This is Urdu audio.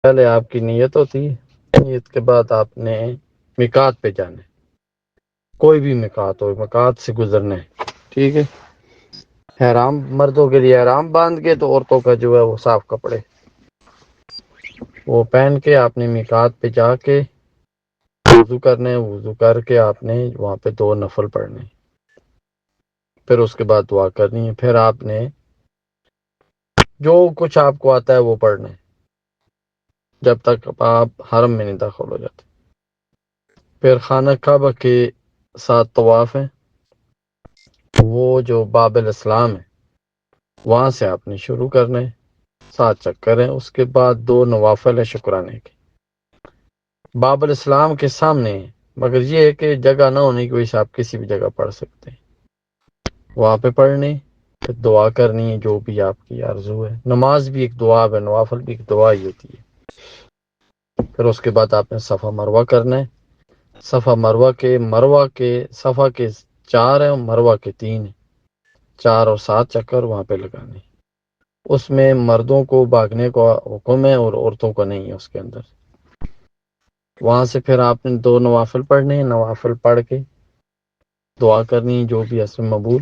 پہلے آپ کی نیت ہوتی ہے، نیت کے بعد آپ نے میقات پہ جانا ہے، کوئی بھی میقات ہو، میقات سے گزرنا ہے، ٹھیک ہے۔ احرام مردوں کے لیے احرام باندھ کے، تو عورتوں کا جو ہے وہ صاف کپڑے وہ پہن کے آپ نے میقات پہ جا کے وضو کرنے، وضو کر کے آپ نے وہاں پہ 2 نفل پڑھنے، پھر اس کے بعد دعا کرنی ہے، پھر آپ نے جو کچھ آپ کو آتا ہے وہ پڑھنا ہے جب تک آپ حرم میں نہیں داخل ہو جاتے۔ پھر خانہ کعبہ کے 7 طواف ہیں، وہ جو باب الاسلام ہے وہاں سے آپ نے شروع کرنا ہے، 7 چکر ہیں، اس کے بعد 2 نوافل ہے شکرانے کے، باب الاسلام کے سامنے ہے، مگر یہ ہے کہ جگہ نہ ہونے کی وجہ سے آپ کسی بھی جگہ پڑھ سکتے ہیں، وہاں پہ پڑھنے، پھر دعا کرنی ہے جو بھی آپ کی آرزو ہے۔ نماز بھی ایک دعا ہے، نوافل بھی ایک دعا ہی ہوتی ہے۔ پھر اس کے بعد آپ نے صفا مروہ کرنا ہے، صفا مروہ کے صفا کے 4 ہیں، مروہ کے 3 ہیں، 4 اور 7 چکر وہاں پہ لگانے۔ اس میں مردوں کو بھاگنے کا حکم ہے اور عورتوں کو نہیں ہے اس کے اندر۔ وہاں سے پھر آپ نے 2 نوافل پڑھنے ہیں، نوافل پڑھ کے دعا کرنی جو بھی اس میں مقبول